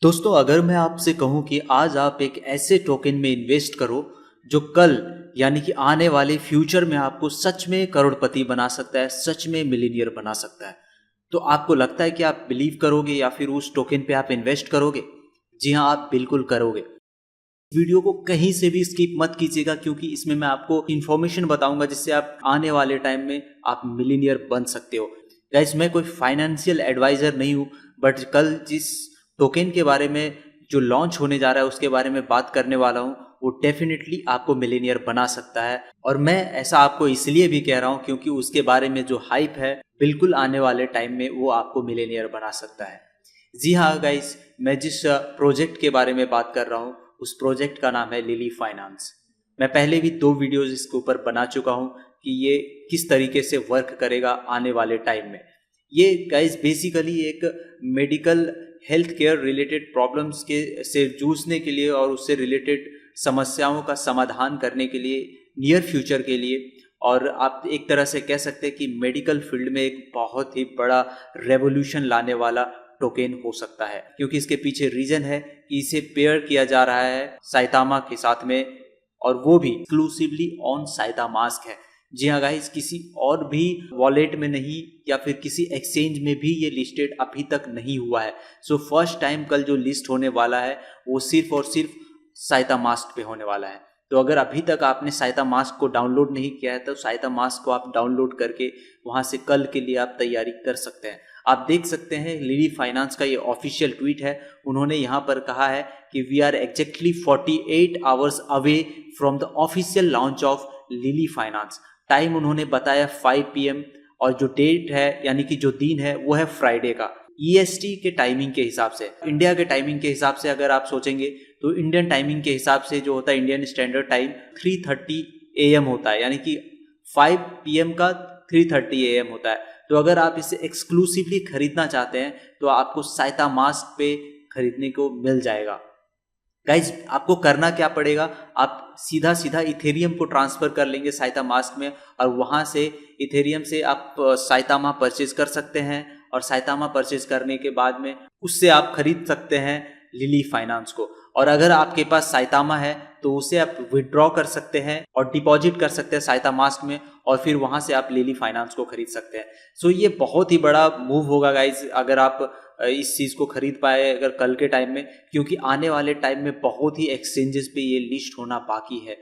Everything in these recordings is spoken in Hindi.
दोस्तों, अगर मैं आपसे कहूं कि आज आप एक ऐसे टोकन में इन्वेस्ट करो जो कल यानी कि आने वाले फ्यूचर में आपको सच में करोड़पति बना सकता है, सच में मिलीनियर बना सकता है, तो आपको लगता है कि आप बिलीव करोगे या फिर उस टोकन पे आप इन्वेस्ट करोगे? जी हाँ, आप बिल्कुल करोगे। वीडियो को कहीं से भी स्किप मत कीजिएगा, क्योंकि इसमें मैं आपको इन्फॉर्मेशन बताऊंगा जिससे आप आने वाले टाइम में आप मिलीनियर बन सकते हो। गाइस, मैं कोई फाइनेंशियल एडवाइजर नहीं हूँ, बट कल जिस टोकन के बारे में जो लॉन्च होने जा रहा है उसके बारे में बात करने वाला हूँ, वो डेफिनेटली आपको मिलीनियर बना सकता है। और मैं ऐसा आपको इसलिए भी कह रहा हूँ क्योंकि उसके बारे में जो हाइप है, बिल्कुल आने वाले टाइम में वो आपको मिलीनियर बना सकता है। जी हाँ गाइस, मैं जिस प्रोजेक्ट के बारे में बात कर रहा हूँ उस प्रोजेक्ट का नाम है लिली फाइनेंस। मैं पहले भी 2 वीडियोस इसके ऊपर बना चुका हूँ कि ये किस तरीके से वर्क करेगा आने वाले टाइम में। ये गाइस बेसिकली एक medical health care related problems के से जूझने के लिए और उससे रिलेटेड समस्याओं का समाधान करने के लिए नियर फ्यूचर के लिए, और आप एक तरह से कह सकते हैं कि मेडिकल फील्ड में एक बहुत ही बड़ा रेवोल्यूशन लाने वाला टोकन हो सकता है, क्योंकि इसके पीछे रीजन है कि इसे पेयर किया जा रहा है साइतामा के साथ में, और वो भी एक्सक्लूसिवली ऑन साइता मास्क है। जी हाँ गाइस, किसी और भी वॉलेट में नहीं या फिर किसी एक्सचेंज में भी ये लिस्टेड अभी तक नहीं हुआ है। सो फर्स्ट टाइम कल जो लिस्ट होने वाला है वो सिर्फ और सिर्फ साइता मास्क पे होने वाला है। तो अगर अभी तक आपने साइता मास्क को डाउनलोड नहीं किया है तो साइता मास्क को आप डाउनलोड करके वहां से कल के लिए आप तैयारी कर सकते हैं। आप देख सकते हैं लिली फाइनेंस का ये ऑफिशियल ट्वीट है। उन्होंने यहाँ पर कहा है कि we are exactly 48 hours away from the official launch of Lily Finance. Time उन्होंने बताया 5 PM, और जो डेट है यानी कि जो दिन है वो है फ्राइडे का। EST के टाइमिंग के हिसाब से, इंडिया के टाइमिंग के हिसाब से अगर आप सोचेंगे तो इंडियन टाइमिंग के हिसाब से जो होता है इंडियन स्टैंडर्ड टाइम 3:30 AM होता है, यानी कि 5 PM का 3:30 AM होता है। तो अगर आप इसे एक्सक्लूसिवली खरीदना चाहते हैं तो आपको साइता मास्क पे खरीदने को मिल जाएगा। गाइज, आपको करना क्या पड़ेगा, आप सीधा सीधा इथेरियम को ट्रांसफर कर लेंगे साइता मास्क में, और वहां से इथेरियम से आप साइतामा परचेज कर सकते हैं, और साइतामा परचेज करने के बाद में उससे आप खरीद सकते हैं लिली फाइनेंस को। और अगर आपके पास साइतामा है तो उसे आप विड्रॉ कर सकते हैं और डिपॉजिट कर सकते हैं साइता मास्क में, और फिर वहां से आप लिली फाइनेंस को खरीद सकते हैं। सो ये बहुत ही बड़ा मूव होगा गाइज अगर आप इस चीज को खरीद पाए अगर कल के टाइम में, क्योंकि आने वाले टाइम में बहुत ही एक्सचेंजेस पे ये लिस्ट होना बाकी है।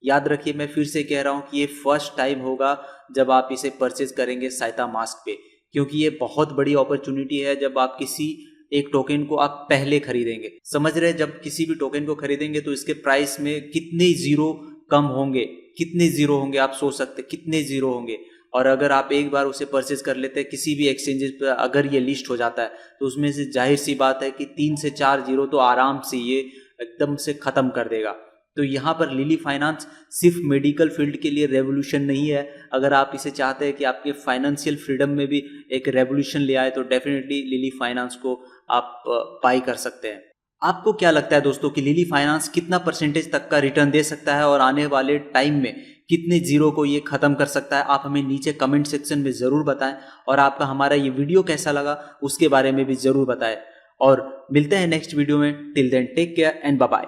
याद रखिए, मैं फिर से कह रहा हूं कि ये फर्स्ट टाइम होगा जब आप इसे परचेज करेंगे साइता मास्क पे, क्योंकि ये बहुत बड़ी अपॉर्चुनिटी है जब आप किसी एक टोकन को आप पहले खरीदेंगे। समझ रहे हैं, जब किसी भी टोकन को खरीदेंगे तो इसके प्राइस में कितने जीरो कम होंगे, कितने जीरो होंगे आप सोच सकते हैं कितने जीरो होंगे। और अगर आप एक बार उसे परचेज कर लेते हैं किसी भी एक्सचेंजेस पर, अगर ये लिस्ट हो जाता है तो उसमें से जाहिर सी बात है कि 3 से 4 जीरो तो आराम से ये एकदम से खत्म कर देगा। तो यहाँ पर लिली फाइनेंस सिर्फ मेडिकल फील्ड के लिए रेवोल्यूशन नहीं है। अगर आप इसे चाहते हैं कि आपके फाइनेंशियल फ्रीडम में भी एक रेवोल्यूशन ले आए तो डेफिनेटली लिली फाइनेंस को आप बाई कर सकते हैं। आपको क्या लगता है दोस्तों कि लिली फाइनेंस कितना परसेंटेज तक का रिटर्न दे सकता है और आने वाले टाइम में कितने जीरो को ये खत्म कर सकता है? आप हमें नीचे कमेंट सेक्शन में जरूर बताएं, और आपका हमारा ये वीडियो कैसा लगा उसके बारे में भी जरूर बताएं। और मिलते हैं नेक्स्ट वीडियो में। Till then take care and bye bye.